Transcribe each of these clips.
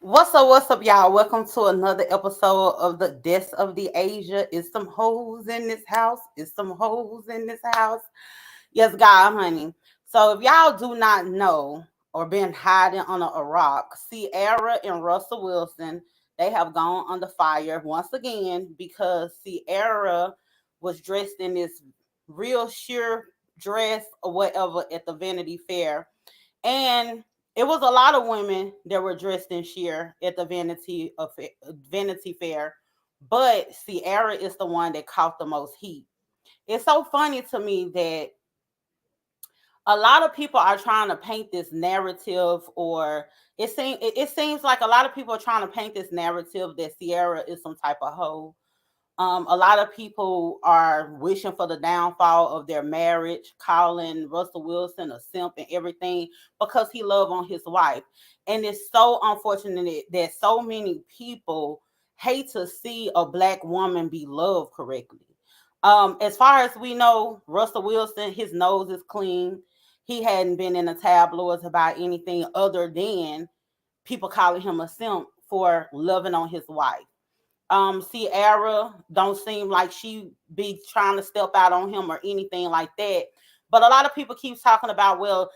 What's up, y'all? Welcome to another episode of the Deaths of the Asia. It's some hoes in this house. It's some hoes in this house. Yes, God, honey. So if y'all do not know or been hiding under a rock, Ciara and Russell Wilson, they have gone under fire once again because Ciara was dressed in this real sheer dress or whatever at the Vanity Fair. And it was a lot of women that were dressed in sheer at the Vanity Fair, but Ciara is the one that caught the most heat. It's so funny to me that a lot of people are trying to paint this narrative, or it seems like a lot of people are trying to paint this narrative that Ciara is some type of hoe. A lot of people are wishing for the downfall of their marriage, calling Russell Wilson a simp and everything because he loved on his wife. And it's so unfortunate that so many people hate to see a black woman be loved correctly. As far as we know, Russell Wilson, his nose is clean. He hadn't been in the tabloids about anything other than people calling him a simp for loving on his wife. Ciara don't seem like she be trying to step out on him or anything like that. But a lot of people keep talking about, well,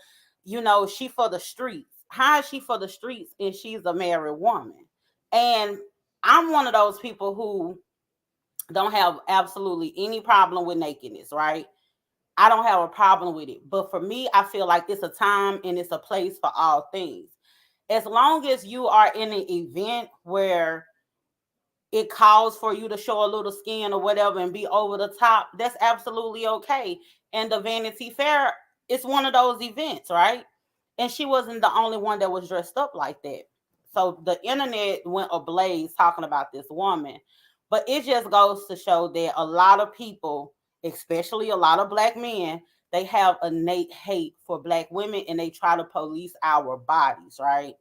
she for the streets. How is she for the streets and she's a married woman? And I'm one of those people who don't have absolutely any problem with nakedness, right? I don't have a problem with it. But for me, I feel like it's a time and it's a place for all things. As long as you are in an event where it calls for you to show a little skin or whatever and be over the top, that's absolutely okay. And the Vanity Fair is one of those events, right? And she wasn't the only one that was dressed up like that. So the internet went ablaze talking about this woman. But it just goes to show that a lot of people, especially a lot of black men, they have innate hate for black women and they try to police our bodies, right?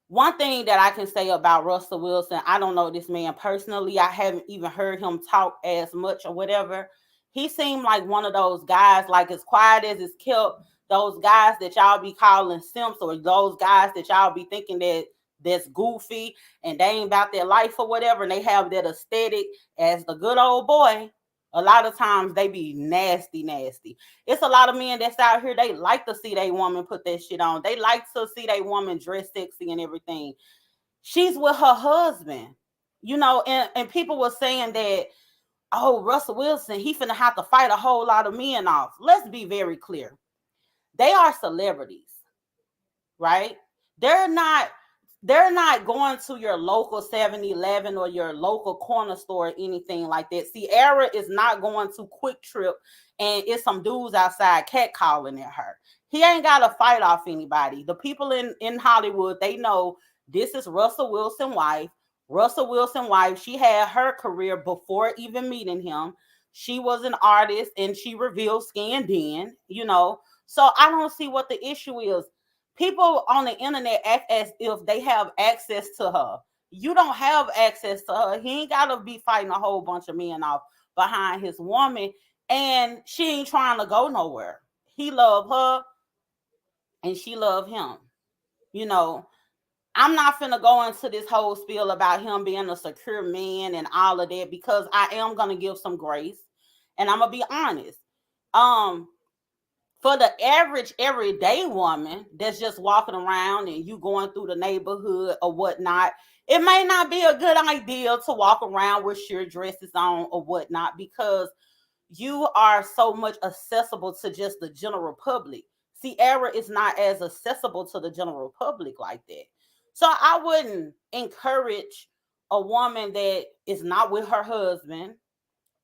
One thing that I can say about Russell Wilson, I don't know this man personally. I haven't even heard him talk as much or whatever. He seemed like one of those guys, like as quiet as it's kept, those guys that y'all be calling simps, or those guys that y'all be thinking that's goofy and they ain't about their life or whatever, and they have that aesthetic as the good old boy. A lot of times they be nasty, nasty. It's a lot of men that's out here. They like to see their woman put that shit on. They like to see their woman dress sexy and everything. She's with her husband, and people were saying that, oh, Russell Wilson, he finna have to fight a whole lot of men off. Let's be very clear. They are celebrities, right? They're not they're not going to your local 7-Eleven or your local corner store or anything like that. Ciara is not going to Quick Trip and it's some dudes outside catcalling at her. He ain't got to fight off anybody. The people in Hollywood, they know this is Russell Wilson's wife. Russell Wilson's wife, she had her career before even meeting him. She was an artist and she revealed skin then. So I don't see what the issue is. People on the internet act as if they have access to her. You don't have access to her. He ain't gotta be fighting a whole bunch of men off behind his woman, and she ain't trying to go nowhere. He love her, and she love him. You know, I'm not finna go into this whole spiel about him being a secure man and all of that because I am gonna give some grace, and I'm gonna be honest. Um, for the average everyday woman that's just walking around and you going through the neighborhood or whatnot, it may not be a good idea to walk around with sheer dresses on or whatnot because you are so much accessible to just the general public. Ciara is not as accessible to the general public like that. So I wouldn't encourage a woman that is not with her husband,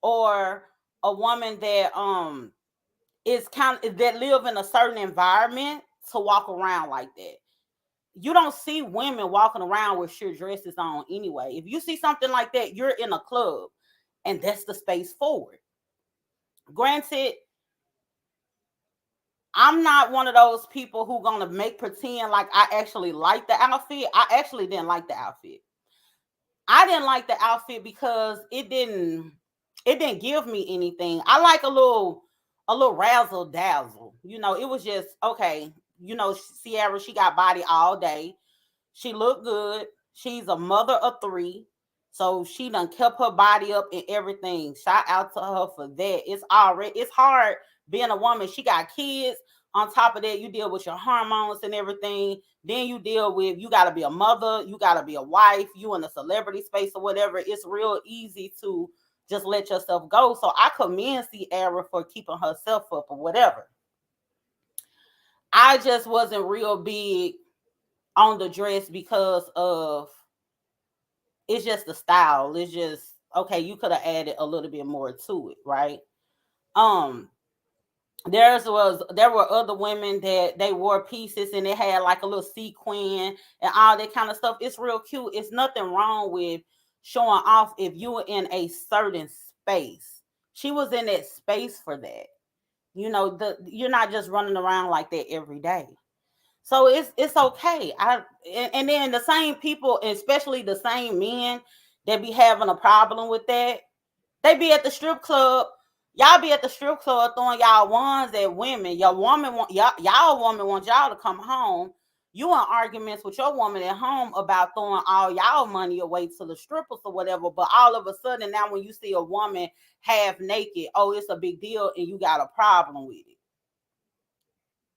or a woman that is kind of that live in a certain environment, to walk around like that. You don't see women walking around with sheer dresses on anyway. If you see something like that, you're in a club and that's the space for it. Granted, I'm not one of those people who gonna make pretend like I actually like the outfit. I actually didn't like the outfit. I didn't like the outfit because it didn't give me anything. I like a little razzle dazzle. It was just okay. Ciara, she got body all day. She looked good. She's a mother of three. So she done kept her body up and everything. Shout out to her for that. It's hard being a woman. She got kids. On top of that, you deal with your hormones and everything. Then you deal with, you gotta be a mother, you gotta be a wife, you in a celebrity space or whatever. It's real easy to just let yourself go. So I commend Ciara for keeping herself up or whatever. I just wasn't real big on the dress because of, it's just the style. It's just okay, you could have added a little bit more to it, right? Um there were other women that they wore pieces and it had like a little sequin and all that kind of stuff. It's real cute. It's nothing wrong with showing off if you were in a certain space. She was in that space for that. You're not just running around like that every day. So it's okay. And then the same people, especially the same men that be having a problem with that, they be at the strip club. Y'all be at the strip club throwing y'all wands at women. Your woman want y'all woman wants y'all to come home. You in arguments with your woman at home about throwing all y'all money away to the strippers or whatever. But all of a sudden now when you see a woman half naked, oh, it's a big deal and you got a problem with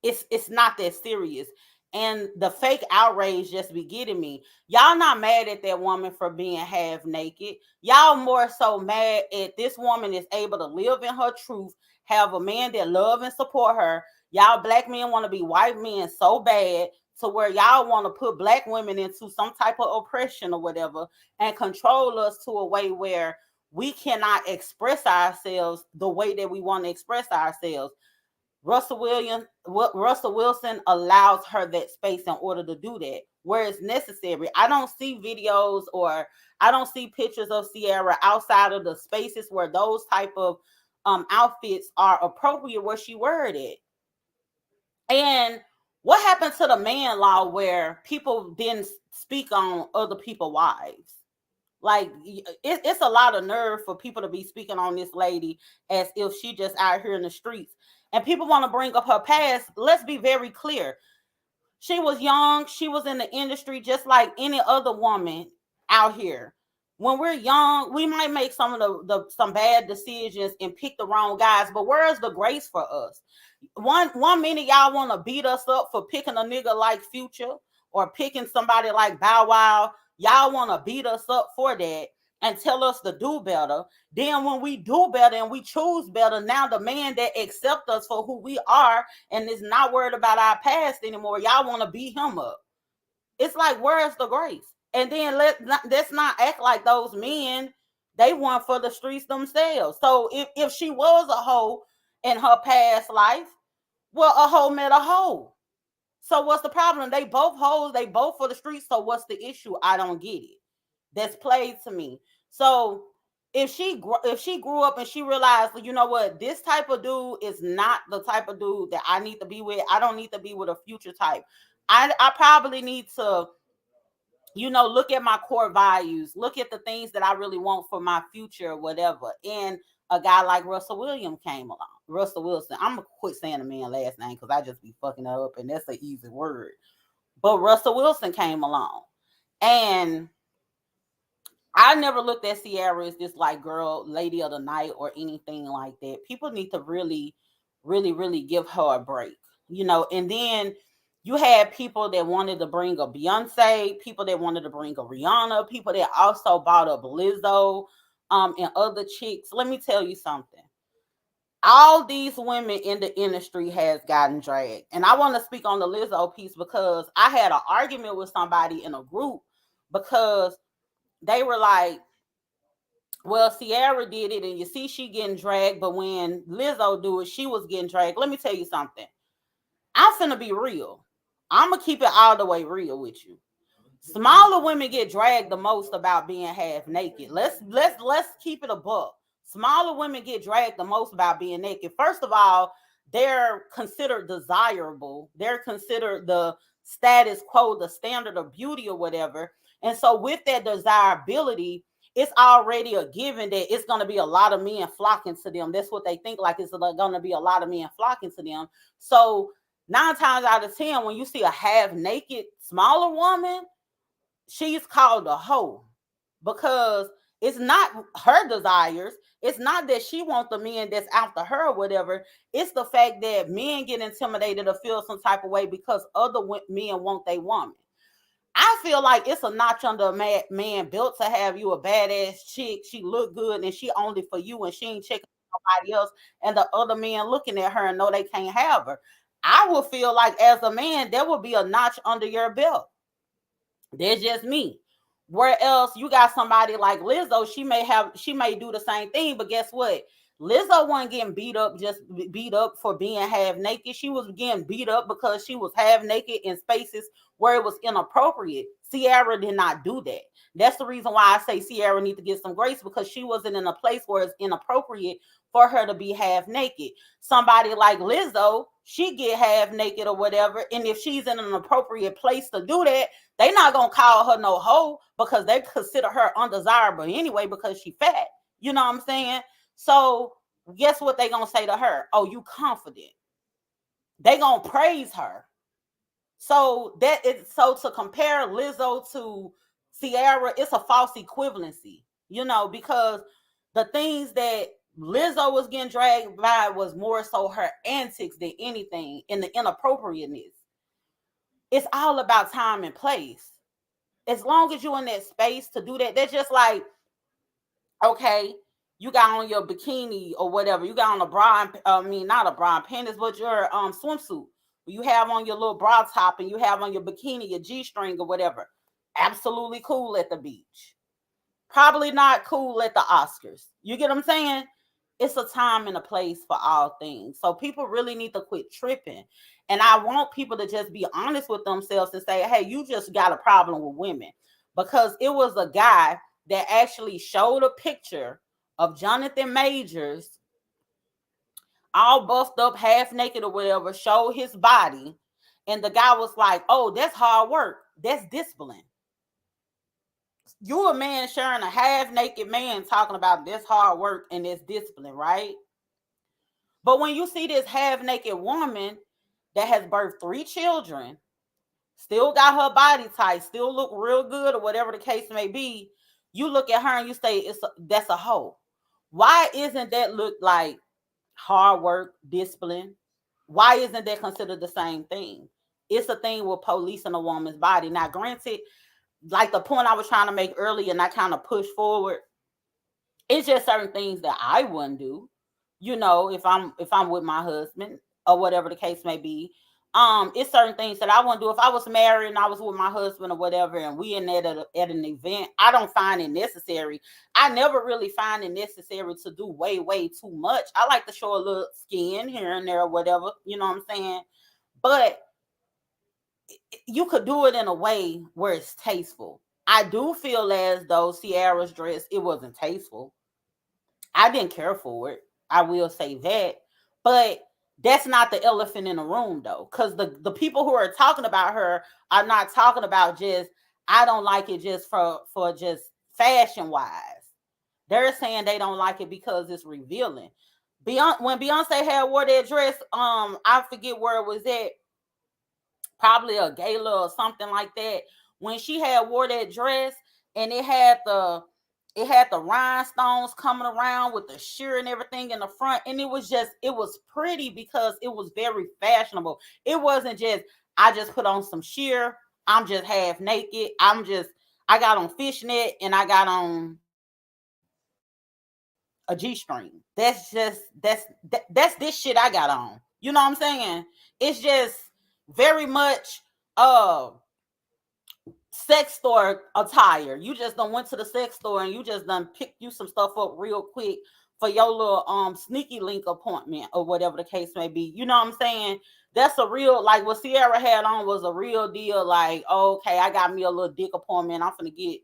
it. It's not that serious. And the fake outrage just be getting me. Y'all not mad at that woman for being half naked. Y'all more so mad at this woman is able to live in her truth, have a man that love and support her. Y'all black men want to be white men so bad to where y'all want to put black women into some type of oppression or whatever and control us to a way where we cannot express ourselves the way that we want to express ourselves. Russell Wilson allows her that space in order to do that where it's necessary. I don't see videos or I don't see pictures of Ciara outside of the spaces where those type of outfits are appropriate where she wore it. And what happened to the man law where people didn't speak on other people's wives? Like it's a lot of nerve for people to be speaking on this lady as if she just out here in the streets. And people want to bring up her past. Let's be very clear. She was young. She was in the industry just like any other woman out here. When we're young, we might make some of some bad decisions and pick the wrong guys. But where is the grace for us? One minute y'all want to beat us up for picking a nigga like Future or picking somebody like Bow Wow. Y'all want to beat us up for that and tell us to do better. Then when we do better and we choose better, now the man that accept us for who we are and is not worried about our past anymore, y'all want to beat him up. It's like, where's the grace? And then let's not act like those men, they want for the streets themselves. So if she was a hoe in her past life, well, a hoe met a hoe. So what's the problem? They both hoes, they both for the streets. So what's the issue? I don't get it. That's played to me. So if she grew up and she realized, you know what, this type of dude is not the type of dude that I need to be with. I don't need to be with a Future type. I probably need to, look at my core values, look at the things that I really want for my future or whatever. And a guy like Russell Williams came along. Russell Wilson. I'm gonna quit saying the man last name because I just be fucking up and that's an easy word. But Russell Wilson came along. And I never looked at Ciara as this like girl, lady of the night or anything like that. People need to really, really, really give her a break, And then you had people that wanted to bring a Beyonce, people that wanted to bring a Rihanna, people that also bought up Lizzo, and other chicks. Let me tell you something. All these women in the industry has gotten dragged. And I want to speak on the Lizzo piece because I had an argument with somebody in a group because they were like, well, Ciara did it and you see she getting dragged, but when Lizzo do it, she was getting dragged. Let me tell you something. I'm finna be real. I'm gonna keep it all the way real with you. Smaller women get dragged the most about being half naked. Let's keep it a buck. Smaller women get dragged the most about being naked. First of all, they're considered desirable. They're considered the status quo, the standard of beauty or whatever. And so with that desirability, it's already a given that it's going to be a lot of men flocking to them. That's what they think, like it's going to be a lot of men flocking to them. So 9 times out of 10, when you see a half naked smaller woman, she's called a hoe because it's not her desires. It's not that she wants the men that's after her or whatever. It's the fact that men get intimidated or feel some type of way because other men want their woman. I feel like it's a notch under a man built to have you a badass chick. She look good and she only for you and she ain't checking nobody else. And the other men looking at her and know they can't have her. I would feel like as a man, there would be a notch under your belt. That's just me. Where else you got somebody like Lizzo, she may do the same thing, but guess what? Lizzo wasn't getting beat up just beat up for being half naked. She was getting beat up because she was half naked in spaces where it was inappropriate. Ciara did not do that. That's the reason why I say Ciara need to get some grace because she wasn't in a place where it's inappropriate for her to be half naked. Somebody like Lizzo, she get half naked or whatever, and if she's in an appropriate place to do that, they not gonna call her no hoe because they consider her undesirable anyway because she fat. You know what I'm saying? So guess what they gonna say to her? Oh, you confident. They gonna praise her. So to compare Lizzo to Ciara, it's a false equivalency, because the things that Lizzo was getting dragged by was more so her antics than anything in the inappropriateness. It's all about time and place. As long as you're in that space to do that, that's just like, okay, you got on your bikini or whatever. You got on a bra, not a bra and panties, but your swimsuit. You have on your little bra top and you have on your bikini, your G-string or whatever. Absolutely cool at the beach. Probably not cool at the Oscars. You get what I'm saying? It's a time and a place for all things. So people really need to quit tripping. And I want people to just be honest with themselves and say, hey, you just got a problem with women. Because it was a guy that actually showed a picture of Jonathan Majors all buffed up, half naked or whatever, showed his body. And the guy was like, oh, that's hard work. That's discipline. You a man sharing a half naked man talking about this hard work and this discipline, right? But when you see this half naked woman that has birthed 3 children, still got her body tight, still look real good or whatever the case may be, you look at her and you say that's a hoe. Why isn't that look like hard work, discipline? Why isn't that considered the same thing? It's a thing with policing a woman's body. Now, granted, like the point I was trying to make earlier and I kind of pushed forward, it's just certain things that I wouldn't do, if I'm with my husband or whatever the case may be. It's certain things that I wouldn't do if I was married and I was with my husband or whatever, and we in at an event. I don't find it necessary. I never really find it necessary to do way too much. I like to show a little skin here and there or whatever, you know what I'm saying? But you could do it in a way where it's tasteful. I do feel as though Ciara's dress, it wasn't tasteful. I didn't care for it. I will say that. But that's not the elephant in the room, though. Because the people who are talking about her are not talking about just, I don't like it just for just fashion wise. They're saying they don't like it because it's revealing. When Beyonce had wore that dress, I forget where it was at, probably a gala or something like that. When she had wore that dress and it had the rhinestones coming around with the sheer and everything in the front, and it was pretty because it was very fashionable. It wasn't just, I just put on some sheer, I'm just half naked, I got on fishnet and I got on a G-string. That's this shit I got on. You know what I'm saying? It's just very much sex store attire. You just done went to the sex store and you just done picked you some stuff up real quick for your little sneaky link appointment or whatever the case may be. You know what I'm saying? That's a real, like what Ciara had on was a real deal. Like, okay, I got me a little dick appointment. I'm finna get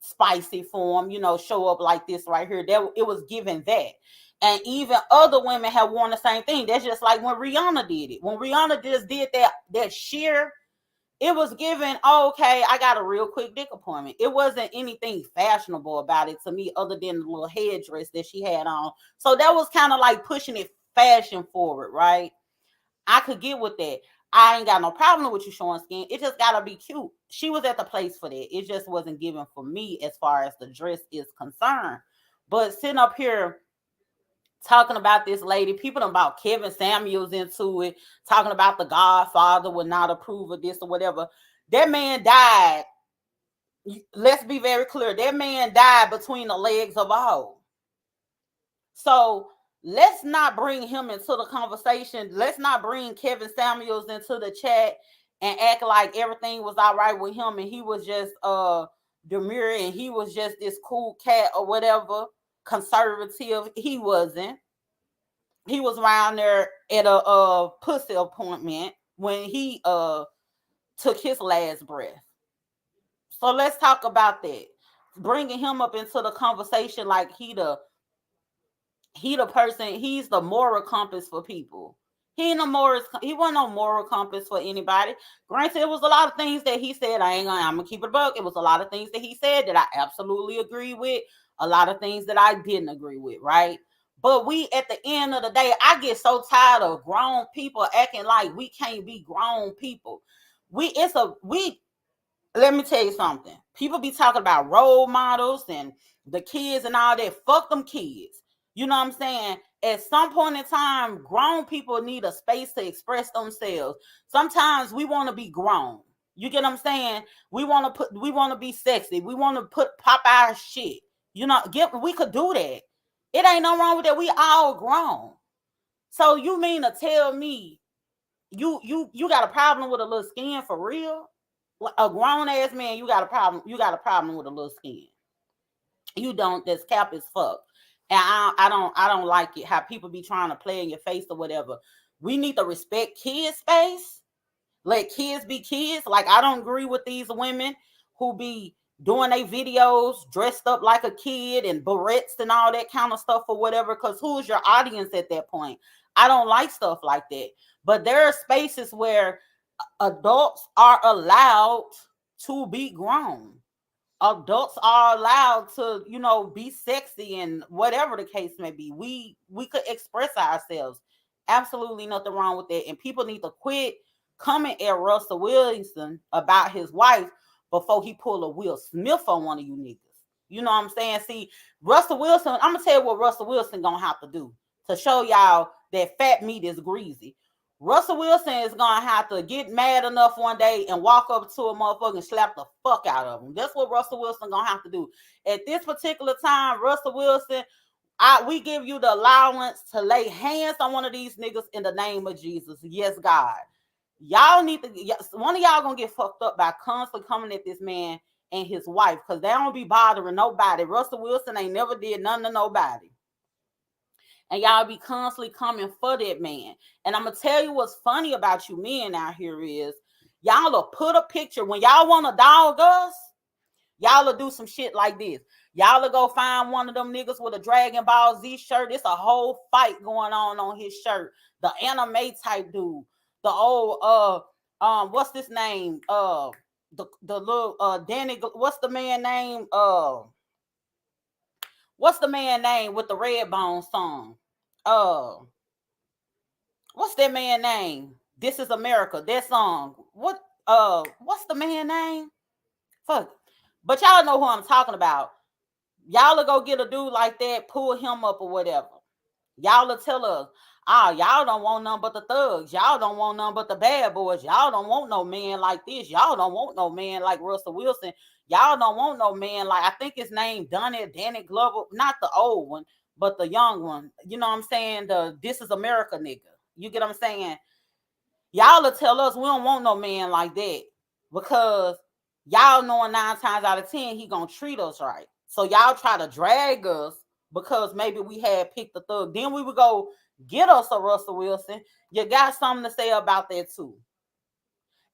spicy for him, show up like this right here. That it was given that. And even other women have worn the same thing. That's just like when Rihanna did it. When Rihanna just did that sheer, it was given, okay, I got a real quick dick appointment. It wasn't anything fashionable about it to me other than the little headdress that she had on. So that was kind of like pushing it fashion forward, right? I could get with that. I ain't got no problem with you showing skin. It just gotta be cute. She was at the place for that. It just wasn't given for me as far as the dress is concerned. But sitting up here talking about this lady, people about Kevin Samuels into it, talking about the Godfather would not approve of this or whatever. That man died. Let's be very clear. That man died between the legs of a hoe. So let's not bring him into the conversation. Let's not bring Kevin Samuels into the chat and act like everything was all right with him and he was just demure and he was just this cool cat or whatever, conservative. He wasn't. He was around there at a pussy appointment when he took his last breath. So let's talk about that. Bringing him up into the conversation like he the person, he's the moral compass for people. He wasn't no moral compass for anybody. Granted, it was a lot of things that he said. I'm gonna keep it a buck. It was a lot of things that he said that I absolutely agree with. A lot of things that I didn't agree with, right? But we, at the end of the day, I get so tired of grown people acting like we can't be grown people. Let me tell you something. People be talking about role models and the kids and all that. Fuck them kids. You know what I'm saying? At some point in time, grown people need a space to express themselves. Sometimes we want to be grown. You get what I'm saying? We want to be sexy. We want to pop our shit. You know, we could do that. It ain't no wrong with that. We all grown. So you mean to tell me you got a problem with a little skin for real? A grown ass man, you got a problem. You got a problem with a little skin. You don't. That's cap as fuck. And I don't like it how people be trying to play in your face or whatever. We need to respect kids' space. Let kids be kids. Like, I don't agree with these women who be doing their videos dressed up like a kid and barrettes and all that kind of stuff or whatever. Because who's your audience at that point? I don't like stuff like that. But there are spaces where adults are allowed to be grown. Adults are allowed to, be sexy and whatever the case may be. We could express ourselves. Absolutely nothing wrong with that. And people need to quit coming at Russell Wilson about his wife before he pull a Will Smith on one of you niggas. You know what I'm saying? See, Russell Wilson, I'm gonna tell you what Russell Wilson gonna have to do to show y'all that fat meat is greasy. Russell Wilson is gonna have to get mad enough one day and walk up to a motherfucker and slap the fuck out of him. That's what Russell Wilson gonna have to do. At this particular time, Russell Wilson, we give you the allowance to lay hands on one of these niggas in the name of Jesus. Yes, God. Y'all need to, one of y'all gonna get fucked up by constantly coming at this man and his wife, because they don't be bothering nobody. Russell Wilson ain't never did nothing to nobody. And y'all be constantly coming for that man. And I'm going to tell you what's funny about you men out here is y'all will put a picture. When y'all want to dog us, y'all will do some shit like this. Y'all will go find one of them niggas with a Dragon Ball Z shirt. It's a whole fight going on his shirt. The anime type dude. The old, what's this name? The little, Danny, what's the man name? What's the man name with the Redbone song? What's that man name? This Is America. That song. What's the man name? Fuck. But y'all know who I'm talking about. Y'all will go get a dude like that, pull him up or whatever. Y'all will tell us, y'all don't want none but the thugs. Y'all don't want none but the bad boys. Y'all don't want no man like this. Y'all don't want no man like Russell Wilson. Y'all don't want no man like, I think his name Danny Glover, not the old one, but the young one. You know what I'm saying? The This Is America nigga. You get what I'm saying? Y'all will tell us we don't want no man like that because y'all knowing 9 times out of 10 he gonna treat us right. So y'all try to drag us because maybe we had picked the thug. Then we would go get us a Russell Wilson. You got something to say about that too.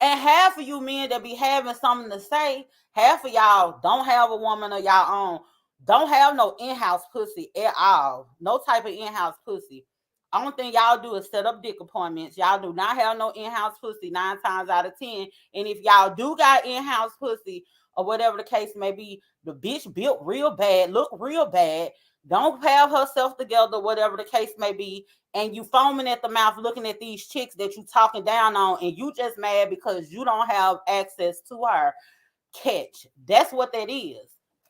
And half of you men that be having something to say, half of y'all don't have a woman of y'all own. Don't have no in-house pussy at all. No type of in-house pussy. Only thing y'all do is set up dick appointments. Y'all do not have no in-house pussy 9 times out of 10. And if y'all do got in-house pussy or whatever the case may be, the bitch built real bad, look real bad. don't have herself together, whatever the case may be, and you foaming at the mouth looking at these chicks that you talking down on, and you just mad because you don't have access to her. Catch. That's what that is.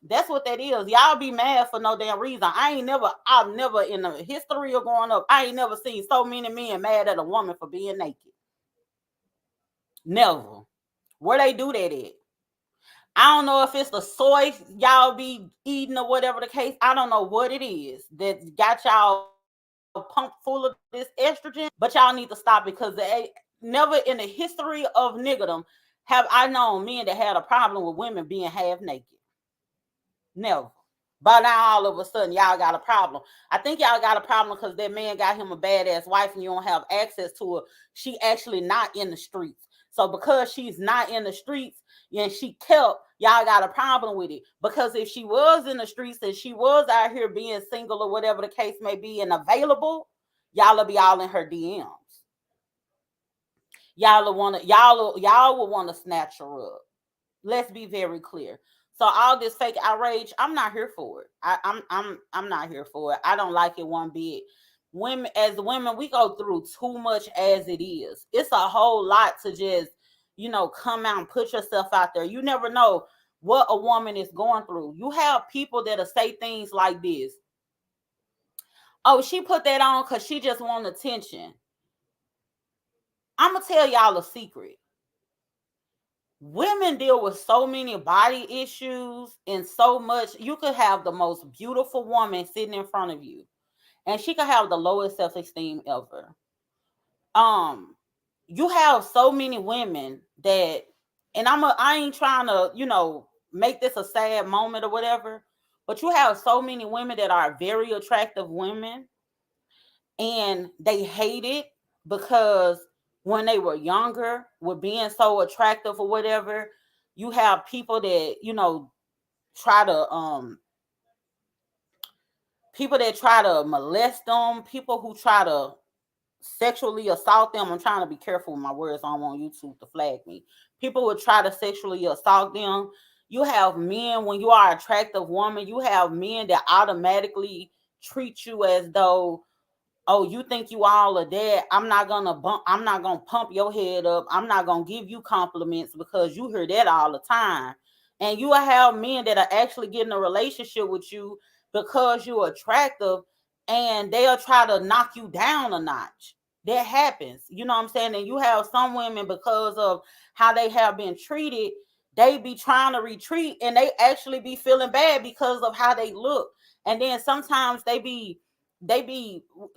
That's what that is. Y'all be mad for no damn reason. I've never in the history of growing up, I ain't never seen so many men mad at a woman for being naked. Never. Where they do that at? I don't know if it's the soy y'all be eating or whatever the case. I don't know what it is that got y'all pumped full of this estrogen, but y'all need to stop because never in the history of niggerdom have I known men that had a problem with women being half naked. Never. But now all of a sudden y'all got a problem. I think y'all got a problem because that man got him a badass wife and you don't have access to her. She actually not in the streets. So because she's not in the streets and she kept, y'all got a problem with it. Because if she was in the streets and she was out here being single or whatever the case may be and available, y'all will be all in her DMs. Y'all will want to snatch her up. Let's be very clear. So all this fake outrage, I'm not here for it. I'm not here for it. I don't like it one bit. Women, we go through too much as it is. It's a whole lot to just, come out and put yourself out there. You never know what a woman is going through. You have people that'll say things like this. Oh, she put that on because she just want attention. I'm going to tell y'all a secret. Women deal with so many body issues and so much. You could have the most beautiful woman sitting in front of you, and she could have the lowest self-esteem ever. You have so many women that, and I ain't trying to, make this a sad moment or whatever, but you have so many women that are very attractive women, and they hate it because when they were younger, with being so attractive or whatever, you have people that try to people that try to molest them, people who try to sexually assault them. I'm trying to be careful with my words. I don't want YouTube to flag me. People would try to sexually assault them. You have men, when you are an attractive woman, you have men that automatically treat you as though, oh, you think you all of that. I'm not gonna pump your head up. I'm not gonna give you compliments because you hear that all the time. And you will have men that are actually getting a relationship with you because you're attractive, and they'll try to knock you down a notch. That happens. You know what I'm saying? And you have some women, because of how they have been treated, they be trying to retreat, and they actually be feeling bad because of how they look. And then sometimes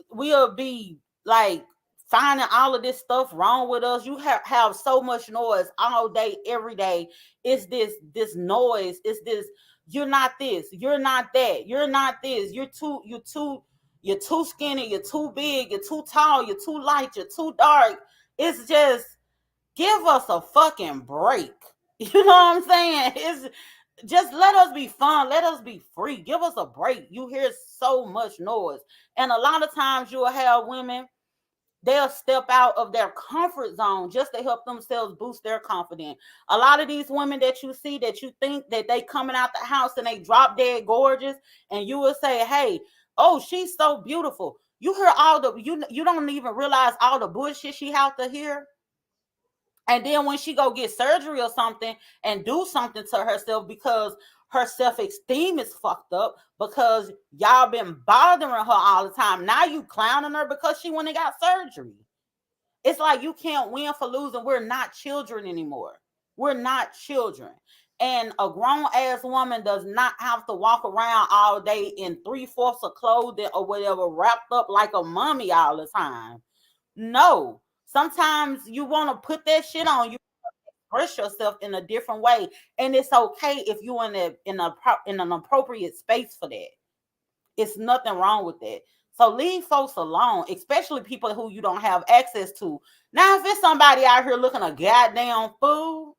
we'll be like finding all of this stuff wrong with us. You have so much noise all day, every day. It's this noise. It's this, you're not this, you're not that, you're not this, you're too skinny, you're too big, you're too tall, you're too light, you're too dark. It's just, give us a fucking break. You know what I'm saying? It's just, let us be fun. Let us be free. Give us a break. You hear so much noise. And a lot of times you'll have women, they'll step out of their comfort zone just to help themselves boost their confidence. A lot of these women that you see, that you think that they coming out the house and they drop dead gorgeous, and you will say, hey, oh, she's so beautiful. You hear you don't even realize all the bullshit she have to hear. And then when she go get surgery or something and do something to herself because her self-esteem is fucked up, because y'all been bothering her all the time. Now you clowning her because she went and got surgery. It's like you can't win for losing. We're not children anymore. We're not children. And a grown ass woman does not have to walk around all day in 3/4 of clothing or whatever, wrapped up like a mummy all the time. No. Sometimes you want to put that shit on. You express yourself in a different way, and it's okay if you're in an appropriate space for that. It's nothing wrong with that. So leave folks alone, especially people who you don't have access to. Now, if it's somebody out here looking a goddamn fool,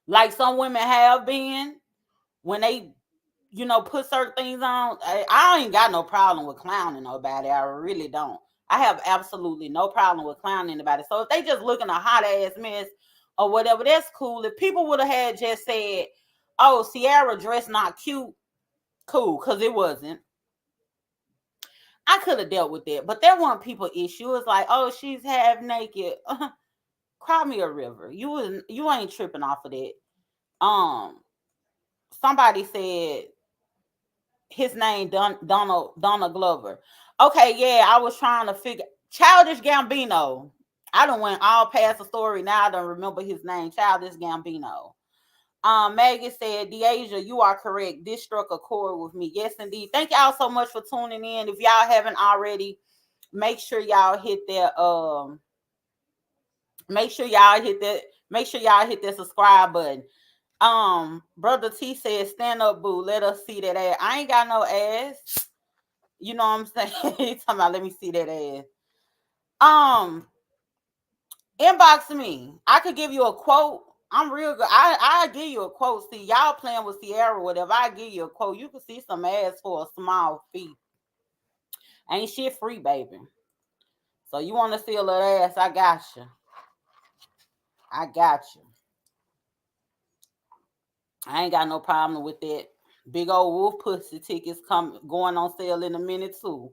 like some women have been, when they put certain things on, I ain't got no problem with clowning nobody. I really don't. I have absolutely no problem with clowning anybody. So if they just looking a hot ass mess or whatever, that's cool. If people would have had just said, oh, Ciara dress not cute, Cool, because it wasn't. I could have dealt with that, but there weren't people issue. It's like, oh, she's half naked. Cry me a river. You ain't tripping off of that. Um, Somebody said his name Donald Glover. Okay, yeah, I was trying to figure Childish Gambino. I done went all past the story. Now I don't remember his name. Childish Gambino. Maggie said, Deasia, you are correct. This struck a chord with me. Yes, indeed. Thank y'all so much for tuning in. If y'all haven't already, make sure y'all hit that. Make sure y'all hit that. Make sure y'all hit that subscribe button. Brother T said, stand up, boo. Let us see that ass. I ain't got no ass. You know what I'm saying? He's talking about, let me see that ass. Inbox me. I could give you a quote. I'm real good. I give you a quote. See, y'all playing with Ciara or whatever. I give you a quote. You can see some ass for a small fee. Ain't shit free, baby. So you want to see a little ass? I got you. I got you. I ain't got no problem with that. Big old wolf pussy tickets going on sale in a minute too.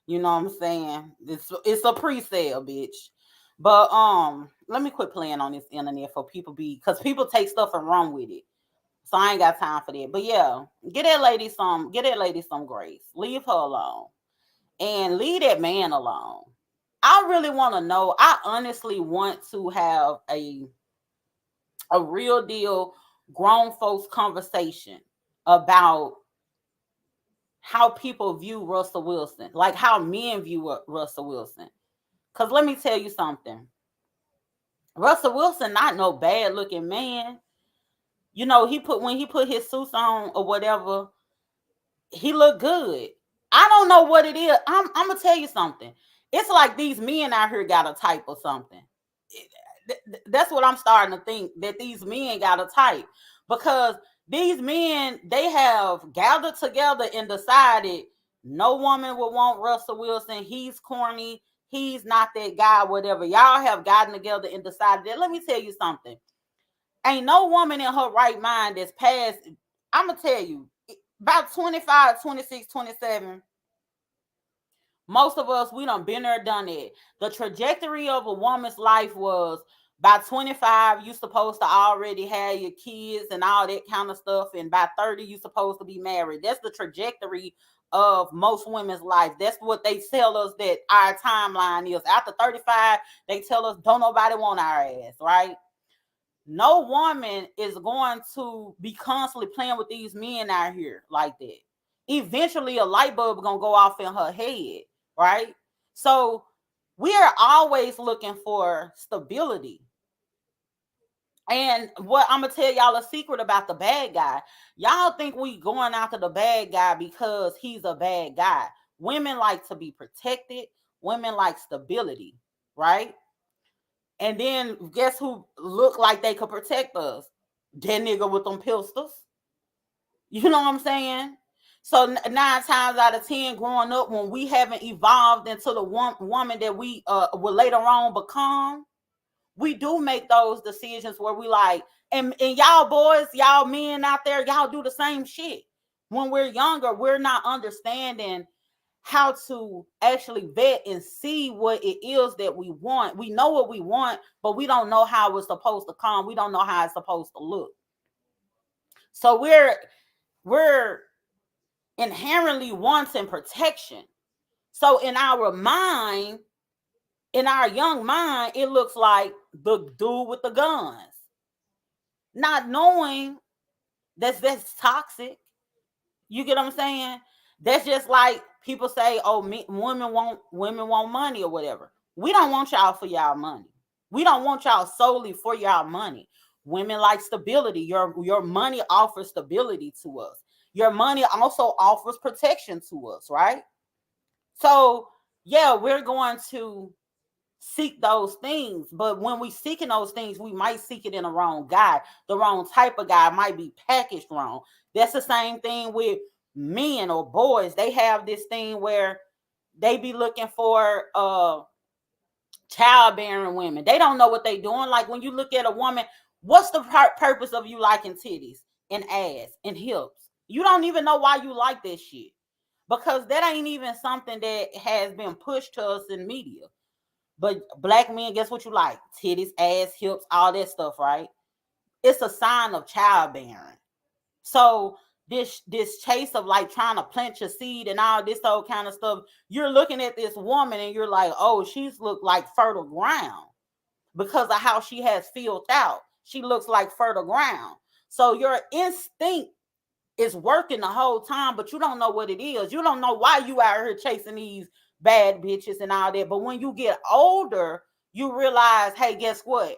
You know what I'm saying? It's a pre-sale, bitch. But let me quit playing on this internet for people because people take stuff and run with it. So I ain't got time for that. But yeah, get that lady some grace. Leave her alone. And leave that man alone. I really want to know. I honestly want to have a real deal grown folks conversation about how people view Russell Wilson, like how men view Russell Wilson. Because let me tell you something. Russell Wilson not no bad looking man. You know, when he put his suits on or whatever, he looked good. I don't know what it is. I'm gonna tell you something. It's like these men out here got a type or something. That's what I'm starting to think, that these men got a type, because these men, they have gathered together and decided no woman will want Russell Wilson. He's corny. He's not that guy, whatever. Y'all have gotten together and decided that. Let me tell you something. Ain't no woman in her right mind that's past, I'm going to tell you, about 25, 26, 27, most of us, we done been there, done it. The trajectory of a woman's life was by 25, you supposed to already have your kids and all that kind of stuff. And by 30, you supposed to be married. That's the trajectory of most women's life. That's what they tell us that our timeline is. After 35, they tell us don't nobody want our ass, right? No woman is going to be constantly playing with these men out here like that. Eventually, a light bulb gonna go off in her head, right? So we are always looking for stability. And what I'm gonna tell y'all a secret about the bad guy. Y'all think we going after the bad guy because he's a bad guy. Women like to be protected. Women like stability, right? And then guess who look like they could protect us? That nigga with them pistols. You know what I'm saying? So 9 times out of 10, growing up, when we haven't evolved into the woman that we will later on become, we do make those decisions where we like, and y'all boys, y'all men out there, y'all do the same shit. When we're younger, we're not understanding how to actually vet and see what it is that we want. We know what we want, but we don't know how it's supposed to come. We don't know how it's supposed to look. So we're inherently wanting protection. So in our mind, in our young mind, it looks like the dude with the guns, not knowing that's toxic. You get what I'm saying? That's just like people say, "Oh, women want money or whatever." We don't want y'all for y'all money. We don't want y'all solely for y'all money. Women like stability. Your money offers stability to us. Your money also offers protection to us, right? So yeah, we're going to seek those things, but when we seeking those things, we might seek it in the wrong guy. The wrong type of guy might be packaged wrong. That's the same thing with men or boys. They have this thing where they be looking for childbearing women. They don't know what they doing. Like when you look at a woman, what's the purpose of you liking titties and ass and hips? You don't even know why you like this shit. Because that ain't even something that has been pushed to us in media. But black men, guess what you like? Titties, ass, hips, all that stuff, right? It's a sign of childbearing. So this chase of like trying to plant your seed and all this old kind of stuff, you're looking at this woman and you're like, oh, she's looked like fertile ground because of how she has filled out. She looks like fertile ground. So your instinct is working the whole time, but you don't know what it is. You don't know why you out here chasing these bad bitches and all that. But when you get older, you realize, hey, guess what?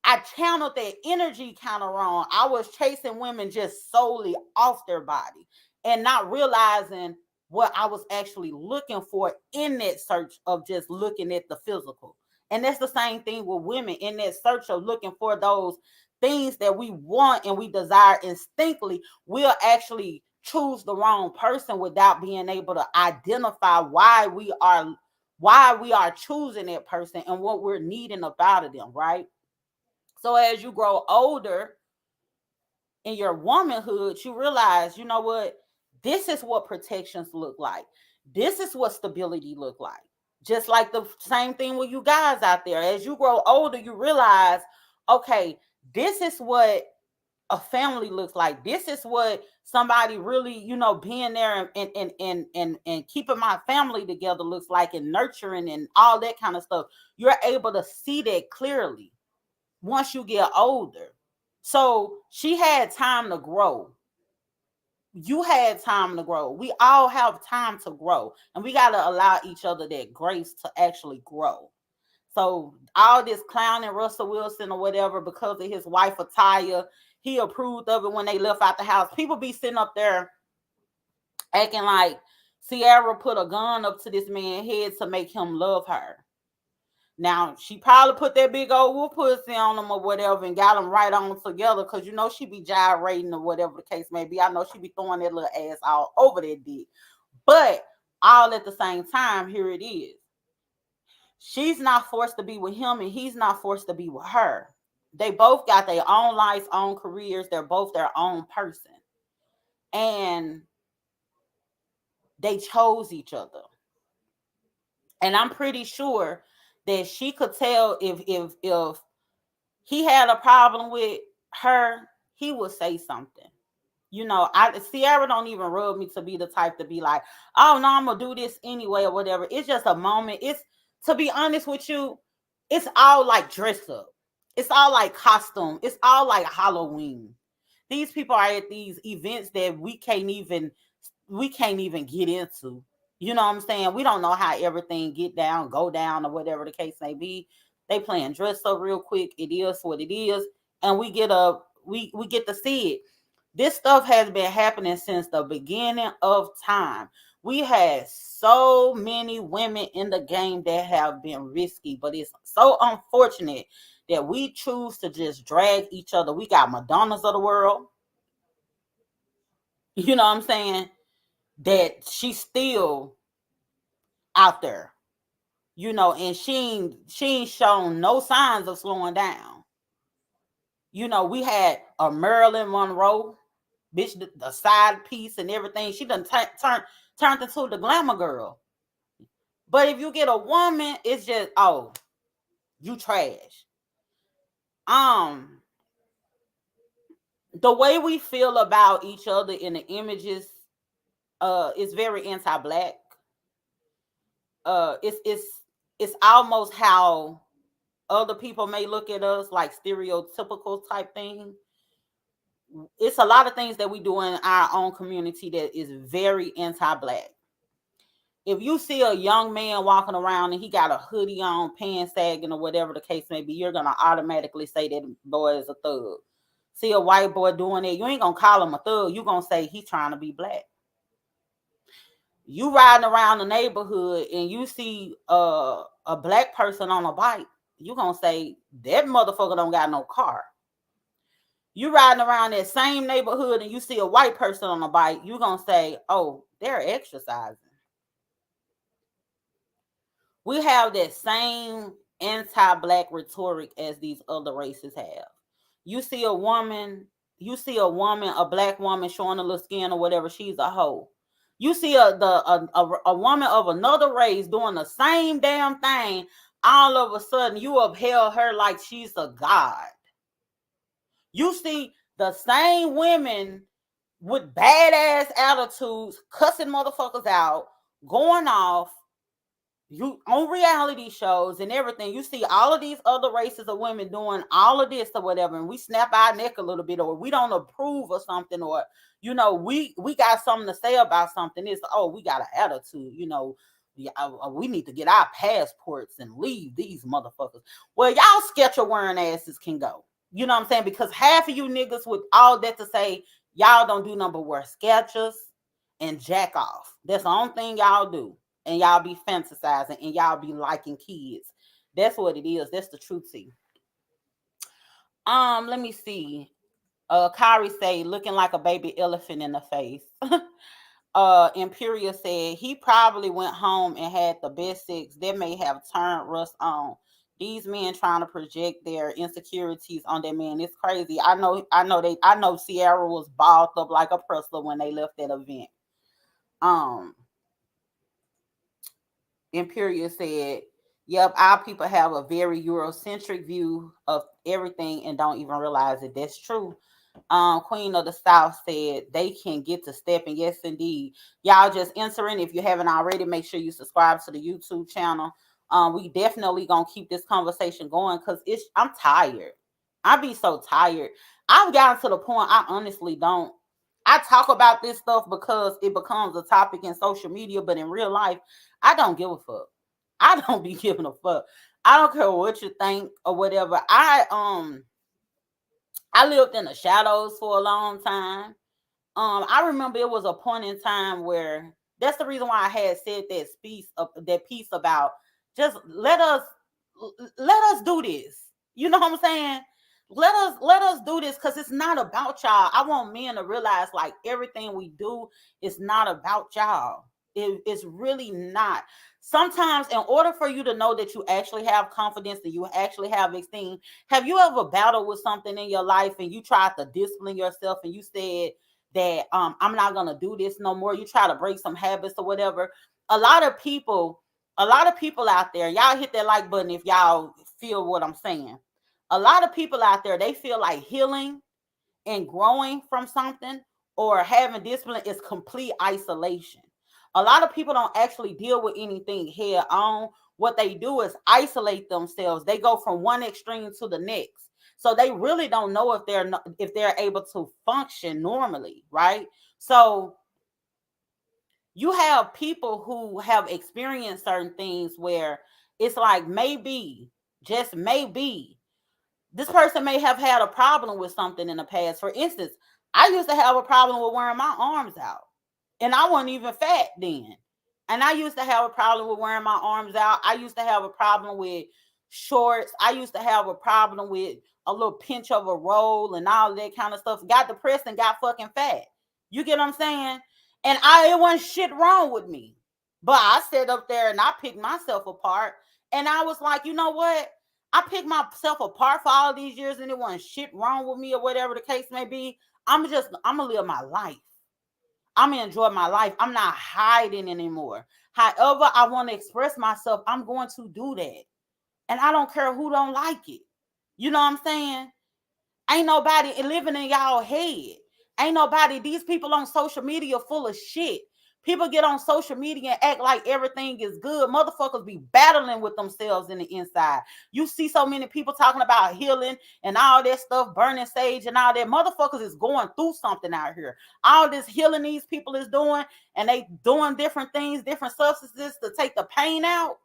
I channeled that energy kind of wrong. I was chasing women just solely off their body and not realizing what I was actually looking for in that search of just looking at the physical. And that's the same thing with women in that search of looking for those things that we want and we desire instinctively. We'll actually choose the wrong person without being able to identify why we are choosing that person and what we're needing about them, right? So as you grow older in your womanhood, you realize, you know what? This is what protections look like. This is what stability look like. Just like the same thing with you guys out there. As you grow older, you realize, okay, this is what a family looks like. This is what somebody really, being there and keeping my family together looks like, and nurturing and all that kind of stuff. You're able to see that clearly once you get older. So she had time to grow. You had time to grow. We all have time to grow. And we got to allow each other that grace to actually grow. So all this clowning Russell Wilson or whatever because of his wife Ataya, he approved of it when they left out the house. People be sitting up there acting like Ciara put a gun up to this man's head to make him love her. Now, she probably put that big old whoop pussy on him or whatever and got them right on together because she be gyrating or whatever the case may be. I know she be throwing that little ass all over that dick. But all at the same time, here it is. She's not forced to be with him and he's not forced to be with her. They both got their own lives, own careers. They're both their own person. And they chose each other. And I'm pretty sure that she could tell if he had a problem with her, he would say something. Ciara don't even rub me to be the type to be like, oh no, I'm gonna do this anyway or whatever. It's just a moment. It's, to be honest with you, it's all like dress up. It's all like costume. It's all like Halloween. These people are at these events that we can't even get into. You know what I'm saying? We don't know how everything go down, or whatever the case may be. They playing dress up real quick. It is what it is, and we get to see it. This stuff has been happening since the beginning of time. We had so many women in the game that have been risky, but it's so unfortunate that we choose to just drag each other. We got Madonnas of the world. You know what I'm saying? That she's still out there, and she ain't shown no signs of slowing down. We had a Marilyn Monroe, bitch, the side piece and everything. She done turned into the glamour girl. But if you get a woman, it's just, oh, you trash. The way we feel about each other in the images, is very anti-black. It's almost how other people may look at us, like stereotypical type thing. It's a lot of things that we do in our own community that is very anti-black. If you see a young man walking around and he got a hoodie on, pants sagging, or whatever the case may be, you're gonna automatically say that boy is a thug. See a white boy doing it, you ain't gonna call him a thug. You gonna say he's trying to be black. You riding around the neighborhood and you see a black person on a bike, you gonna say that motherfucker don't got no car. You riding around that same neighborhood and you see a white person on a bike, you gonna say, oh, they're exercising. We have that same anti-black rhetoric as these other races have. You see a woman you see a woman, a black woman showing a little skin or whatever, she's a hoe. You see a woman of another race doing the same damn thing, all of a sudden you upheld her like she's a god. You see the same women with badass attitudes, cussing motherfuckers out, going off, you on reality shows and everything. You see all of these other races of women doing all of this or whatever, and we snap our neck a little bit, or we don't approve of something, or we got something to say about something. It's, oh, we got an attitude, we need to get our passports and leave these motherfuckers. Well, y'all sketcher wearing asses can go. You know what I'm saying? Because half of you niggas with all that to say, y'all don't do number wear sketchers and jack off. That's the only thing y'all do. And y'all be fantasizing and y'all be liking kids. That's what it is. That's the truth. Let me see. Kyrie say looking like a baby elephant in the face. Imperial said he probably went home and had the best sex that may have turned Russ on. These men trying to project their insecurities on their man. It's crazy. I know Ciara was balled up like a pressler when they left that event. Imperial said, yep, our people have a very Eurocentric view of everything and don't even realize it. That's true. Queen of the South said they can get to stepping. Yes, indeed. Y'all just answering. If you haven't already, make sure you subscribe to the YouTube channel. We definitely gonna keep this conversation going because I'm tired. I be so tired. I've gotten to the point I honestly don't. I talk about this stuff because it becomes a topic in social media, but in real life, I don't give a fuck. I don't be giving a fuck. I don't care what you think or whatever. I lived in the shadows for a long time. I remember it was a point in time where that's the reason why I had said that piece about just let us do this. You know what I'm saying? Let us do this because it's not about y'all. I want men to realize like everything we do is not about y'all. It's really not. Sometimes in order for you to know that you actually have confidence and you actually have esteem, have you ever battled with something in your life and you tried to discipline yourself and you said that I'm not gonna do this no more? You try to break some habits or whatever. A lot of people out there, y'all hit that like button if y'all feel what I'm saying. A lot of people out there, they feel like healing and growing from something or having discipline is complete isolation. A lot of people don't actually deal with anything head on. What they do is isolate themselves. They go from one extreme to the next. So they really don't know if they're able to function normally, right? So you have people who have experienced certain things where it's like maybe, just maybe, this person may have had a problem with something in the past. For instance, I used to have a problem with wearing my arms out, and I wasn't even fat then. And I used to have a problem with wearing my arms out. I used to have a problem with shorts. I used to have a problem with a little pinch of a roll and all that kind of stuff. Got depressed and got fucking fat. You get what I'm saying? And it wasn't shit wrong with me. But I sat up there and I picked myself apart. And I was like, you know what? I picked myself apart for all these years and it wasn't shit wrong with me or whatever the case may be. I'm gonna live my life. I'm gonna enjoy my life. I'm not hiding anymore. However, I want to express myself, I'm going to do that. And I don't care who don't like it. You know what I'm saying? Ain't nobody living in y'all head. Ain't nobody, these people on social media full of shit. People get on social media and act like everything is good. Motherfuckers be battling with themselves in the inside. You see so many people talking about healing and all that stuff, burning sage and all that. Motherfuckers is going through something out here. All this healing these people is doing, and they doing different things, different substances to take the pain out.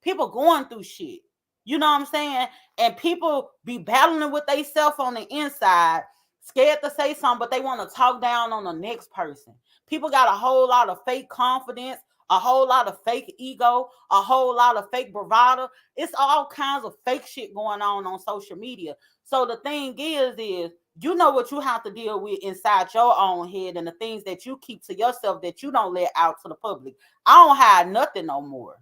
People going through shit. You know what I'm saying? And people be battling with themselves on the inside, scared to say something, but they want to talk down on the next person. People got a whole lot of fake confidence, a whole lot of fake ego, a whole lot of fake bravado. It's all kinds of fake shit going on social media. So the thing is you know what you have to deal with inside your own head and the things that you keep to yourself that you don't let out to the public. I don't hide nothing no more.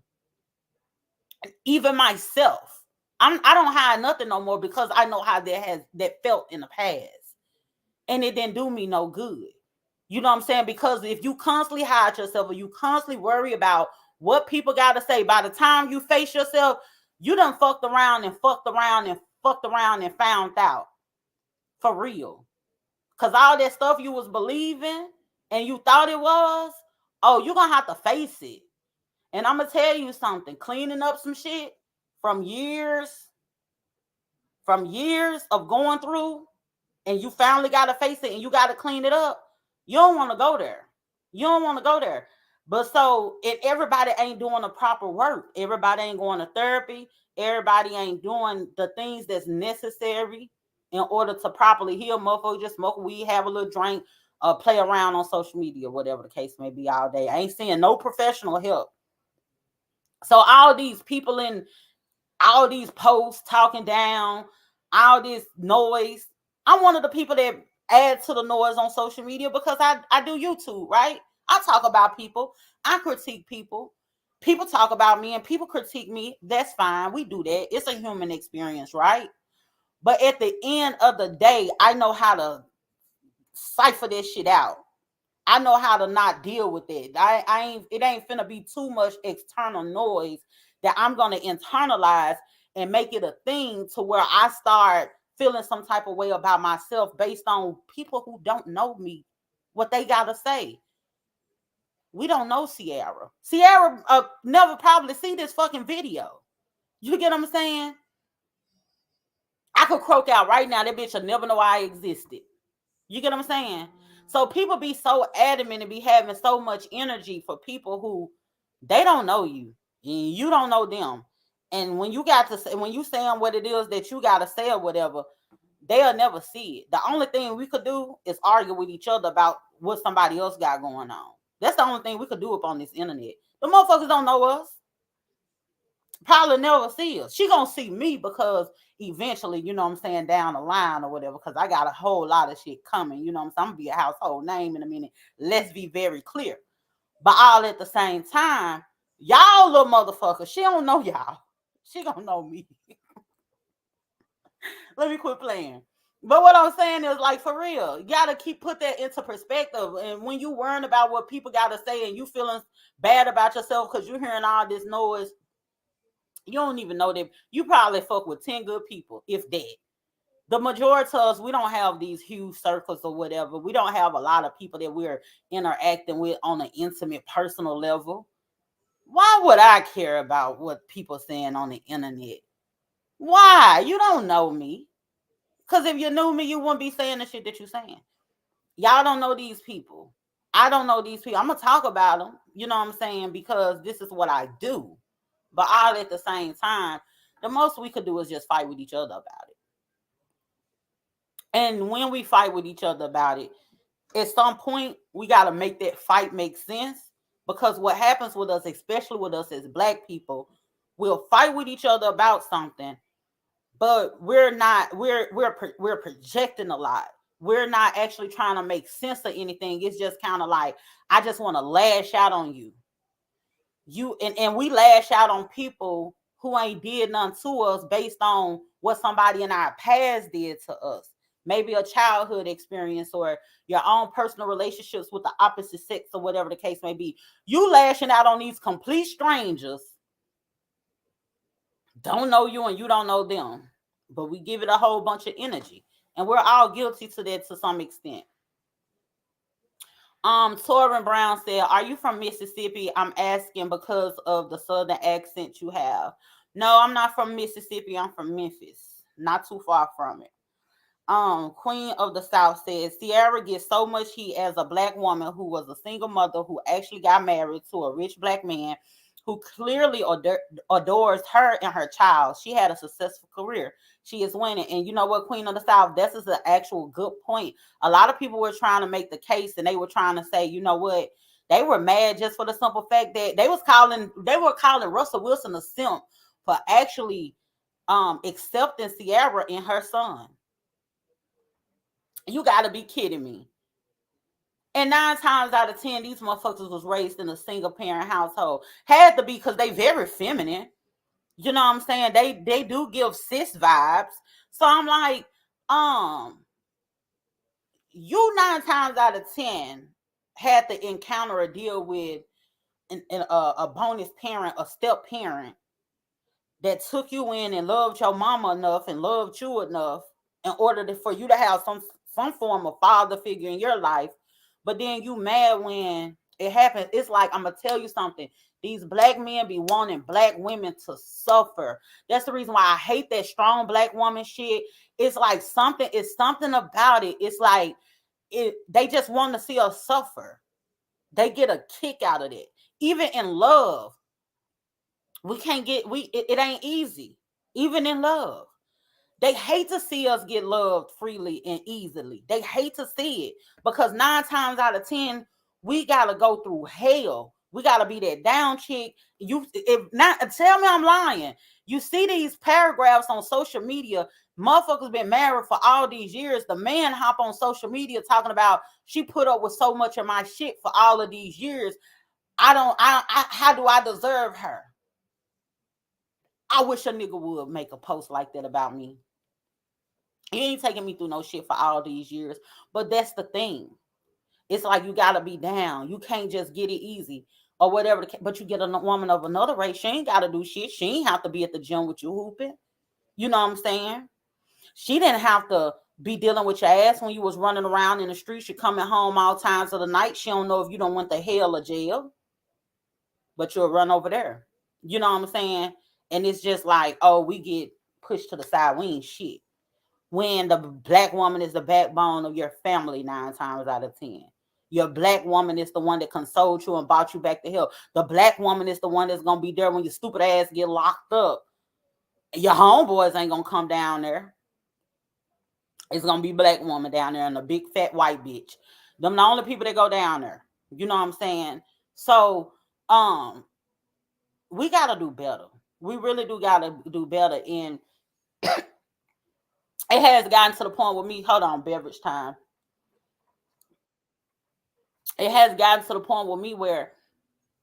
Even myself, I don't hide nothing no more because I know how that felt in the past. and it didn't do me no good. You know what I'm saying? Because if you constantly hide yourself or you constantly worry about what people got to say, by the time you face yourself, you done fucked around and fucked around and fucked around and found out. For real. Because all that stuff you was believing and you thought it was, oh, you're going to have to face it. And I'm going to tell you something. Cleaning up some shit from years of going through, and you finally got to face it and you got to clean it up, you don't want to go there. You don't want to go there. But so if everybody ain't doing the proper work, everybody ain't going to therapy, everybody ain't doing the things that's necessary in order to properly heal. Motherfuckers just smoke weed, have a little drink, play around on social media, whatever the case may be, all day. I ain't seeing no professional help. So all these people in all these posts talking down, all this noise. I'm one of the people that add to the noise on social media because I do YouTube, right? I talk about people. I critique people. People talk about me and people critique me. That's fine. We do that. It's a human experience, right? But at the end of the day, I know how to cipher this shit out. I know how to not deal with it. It ain't finna be too much external noise that I'm gonna internalize and make it a thing to where I start feeling some type of way about myself based on people who don't know me, what they gotta say. We don't know Ciara. Ciara never probably see this fucking video. You get what I'm saying? I could croak out right now. That bitch will never know I existed. You get what I'm saying? So people be so adamant and be having so much energy for people who they don't know you and you don't know them. And when you got to say, when you saying what it is that you got to say or whatever, they'll never see it. The only thing we could do is argue with each other about what somebody else got going on. That's the only thing we could do up on this internet. The motherfuckers don't know us. Probably never see us. She gonna see me because eventually, you know what I'm saying, down the line or whatever, because I got a whole lot of shit coming. You know what I'm saying? I'm gonna be a household name in a minute. Let's be very clear. But all at the same time, y'all little motherfuckers, she don't know y'all. She gonna know me. Let me quit playing. But what I'm saying is, like, for real, you gotta put that into perspective. And when you worrying about what people gotta say and you feeling bad about yourself because you're hearing all this noise, you don't even know them. You probably fuck with 10 good people, if that. The majority of us, we don't have these huge circles or whatever. We don't have a lot of people that we're interacting with on an intimate, personal level. Why would I care about what people saying on the internet? Why? You don't know me. Because if you knew me, you wouldn't be saying the shit that you're saying. Y'all don't know these people. I don't know these people. I'm going to talk about them, you know what I'm saying, because this is what I do. But all at the same time, the most we could do is just fight with each other about it. And when we fight with each other about it, at some point, we got to make that fight make sense. Because what happens with us, especially with us as Black people, we'll fight with each other about something, but we're projecting a lot. We're not actually trying to make sense of anything. It's just kind of like, I just want to lash out on you. And we lash out on people who ain't did nothing to us based on what somebody in our past did to us. Maybe a childhood experience or your own personal relationships with the opposite sex or whatever the case may be. You lashing out on these complete strangers, don't know you and you don't know them, but we give it a whole bunch of energy, and we're all guilty to that to some extent. Torrin Brown said, "Are you from Mississippi? I'm asking because of the southern accent you have." No, I'm not from Mississippi. I'm from Memphis, not too far from it. Queen of the South says, Ciara gets so much heat as a Black woman who was a single mother who actually got married to a rich Black man who clearly adores her and her child. She had a successful career. She is winning. And you know what, Queen of the South, this is an actual good point. A lot of people were trying to make the case and they were trying to say, you know what, they were mad just for the simple fact that they were calling Russell Wilson a simp for actually accepting Ciara and her son. You gotta be kidding me. And 9 times out of 10, these motherfuckers was raised in a single parent household. Had to be because they very feminine. You know what I'm saying? They do give cis vibes. So I'm like, you 9 times out of 10 had to encounter or deal with a bonus parent, a step parent that took you in and loved your mama enough and loved you enough in order for you to have some form of father figure in your life. But then you mad when it happens. It's like, I'm gonna tell you something. These black men be wanting black women to suffer. That's the reason why I hate that strong black woman shit. It's like it's something about it. It's like they just want to see us suffer. They get a kick out of it. Even in love, we can't get it ain't easy. Even in love, they hate to see us get loved freely and easily. They hate to see it because 9 times out of 10 we gotta go through hell. We gotta be that down chick. You if not, tell me I'm lying. You see these paragraphs on social media. Motherfuckers been married for all these years. The man hop on social media talking about she put up with so much of my shit for all of these years. How do I deserve her? I wish a nigga would make a post like that about me. He ain't taking me through no shit for all these years. But that's the thing. It's like you gotta be down. You can't just get it easy or whatever. But you get a woman of another race, she ain't gotta do shit. She ain't have to be at the gym with you hooping. You know what I'm saying? She didn't have to be dealing with your ass when you was running around in the streets. You're coming home all times of the night. She don't know if you don't went to hell or jail, but you'll run over there. You know what I'm saying? And it's just like, oh, we get pushed to the side. We ain't shit. When the black woman is the backbone of your family 9 times out of 10. Your black woman is the one that consoled you and brought you back to health. The black woman is the one that's gonna be there when your stupid ass get locked up. Your homeboys ain't gonna come down there. It's gonna be black woman down there and a big fat white bitch. Them the only people that go down there. You know what I'm saying? So we gotta do better. We really do gotta do better. And it has gotten to the point with me. Hold on, beverage time. It has gotten to the point with me where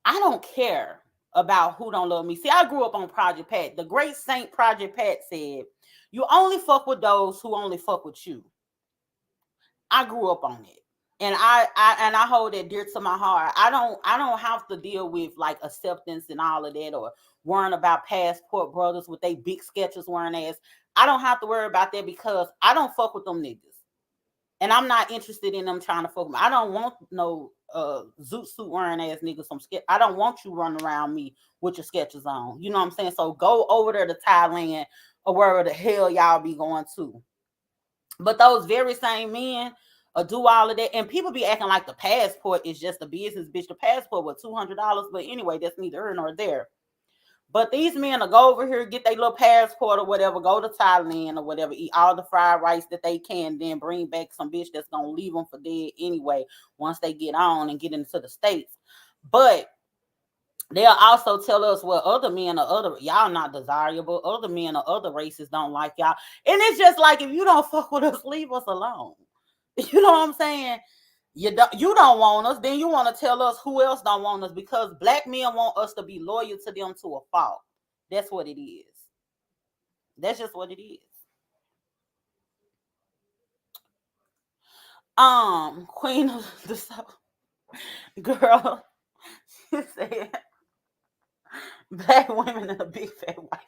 I don't care about who don't love me. See, I grew up on Project Pat. The great Saint Project Pat said, "You only fuck with those who only fuck with you." I grew up on it, and I hold that dear to my heart. I don't have to deal with like acceptance and all of that, or worrying about passport brothers with they big sketches wearing ass. I don't have to worry about that because I don't fuck with them niggas. And I'm not interested in them trying to fuck me. I don't want no zoot suit wearing ass niggas. I don't want you running around me with your sketches on. You know what I'm saying? So go over there to Thailand or wherever the hell y'all be going to. But those very same men do all of that. And people be acting like the passport is just a business, bitch. The passport was $200. But anyway, that's neither here nor there. But these men will go over here, get their little passport or whatever, go to Thailand or whatever, eat all the fried rice that they can, then bring back some bitch that's going to leave them for dead anyway once they get on and get into the States. But they'll also tell us, well, other men or other, y'all not desirable. Other men or other races don't like y'all. And it's just like, if you don't fuck with us, leave us alone. You know what I'm saying? You don't want us, then you want to tell us who else don't want us, because black men want us to be loyal to them to a fault. That's what it is. That's just what it is. Queen of the South girl, she said black women and a big fat white.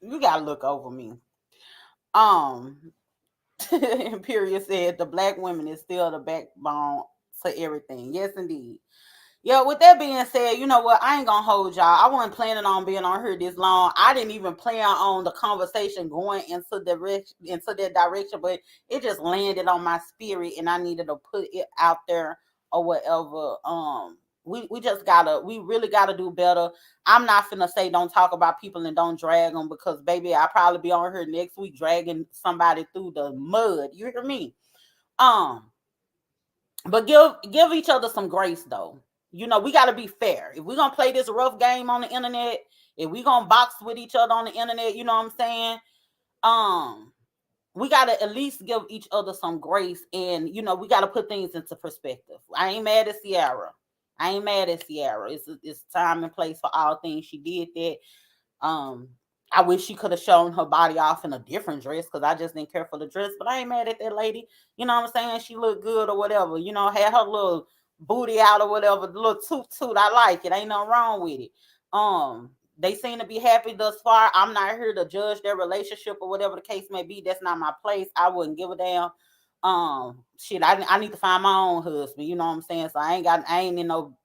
You gotta look over me. Um Imperial said the black women is still the backbone to everything. Yes, indeed. Yeah, with that being said, you know what? I ain't gonna hold y'all. I wasn't planning on being on here this long. I didn't even plan on the conversation going into that direction, but it just landed on my spirit and I needed to put it out there or whatever. We really gotta do better. I'm not finna say don't talk about people and don't drag them, because baby, I'll probably be on here next week dragging somebody through the mud. You hear me? Um but give each other some grace though. You know, we got to be fair. If we're gonna play this rough game on the internet, if we're gonna box with each other on the internet, you know what I'm saying? Um, we got to at least give each other some grace, and you know, we got to put things into perspective. I ain't mad at Ciara. I ain't mad at Ciara. It's time and place for all things. She did that. Um, I wish she could have shown her body off in a different dress because I just didn't care for the dress. But I ain't mad at that lady. You know what I'm saying? She looked good or whatever. You know, had her little booty out or whatever, the little toot. I like it. Ain't nothing wrong with it. They seem to be happy thus far. I'm not here to judge their relationship or whatever the case may be. That's not my place. I wouldn't give a damn. Shit, I need to find my own husband. You know what I'm saying? So I ain't in no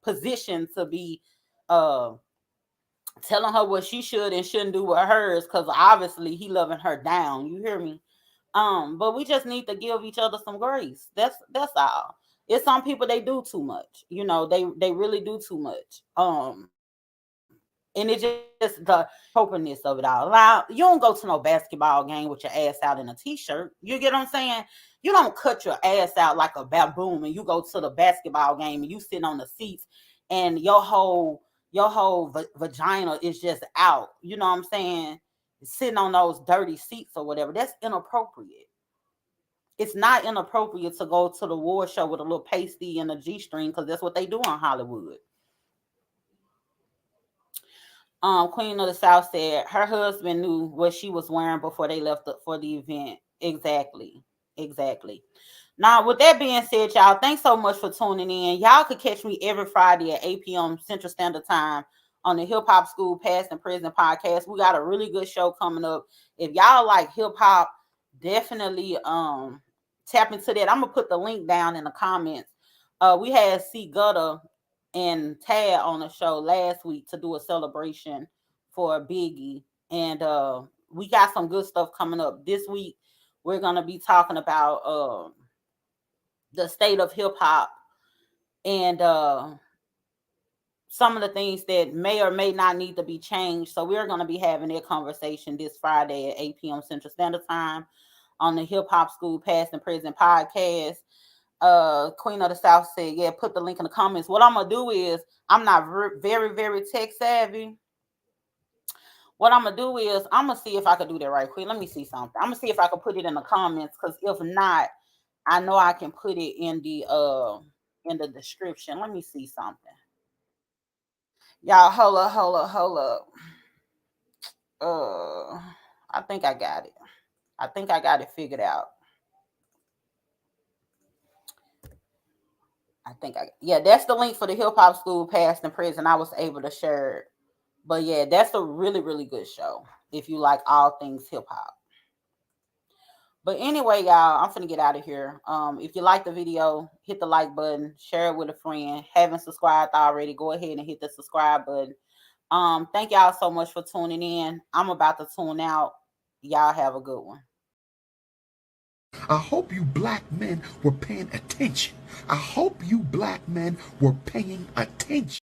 position to be telling her what she should and shouldn't do with hers, because obviously he loving her down. You hear me? But we just need to give each other some grace. That's all. It's some people, they do too much. You know, they really do too much. And it's just the appropriateness of it all. Now, you don't go to no basketball game with your ass out in a t-shirt. You get what I'm saying? You don't cut your ass out like a baboon and you go to the basketball game and you sit on the seats and your whole vagina is just out. You know what I'm saying? Sitting on those dirty seats or whatever. That's inappropriate. It's not inappropriate to go to the award show with a little pasty and a G-string, because that's what they do in Hollywood. Queen of the South said her husband knew what she was wearing before they left for the event. Exactly. Exactly. Now, with that being said, y'all, thanks so much for tuning in. Y'all could catch me every Friday at 8 p.m. Central Standard Time on the Hip Hop School Past and Present podcast. We got a really good show coming up. If y'all like hip hop, definitely tap into that. I'm gonna put the link down in the comments. We had C Gutter and Tad on the show last week to do a celebration for Biggie, and we got some good stuff coming up this week. We're gonna be talking about the state of hip hop and some of the things that may or may not need to be changed. So we're going to be having that conversation this Friday at 8 p.m. Central Standard Time on the Hip Hop School Past and Present podcast. Queen of the South said, yeah, put the link in the comments. What I'm going to do is, I'm not very, very tech savvy. What I'm going to do is, I'm going to see if I can do that right quick. Let me see something. I'm going to see if I can put it in the comments, because if not, I know I can put it in the description. Let me see something. Y'all, hold up. I think I got it. I think I got it figured out. Yeah, that's the link for the Hip Hop School Past and Present. I was able to share it. But yeah, that's a really, really good show if you like all things hip hop. But anyway, y'all, I'm finna get out of here. If you like the video, hit the like button, share it with a friend. Haven't subscribed already, go ahead and hit the subscribe button. Thank y'all so much for tuning in. I'm about to tune out. Y'all have a good one. I hope you black men were paying attention. I hope you black men were paying attention.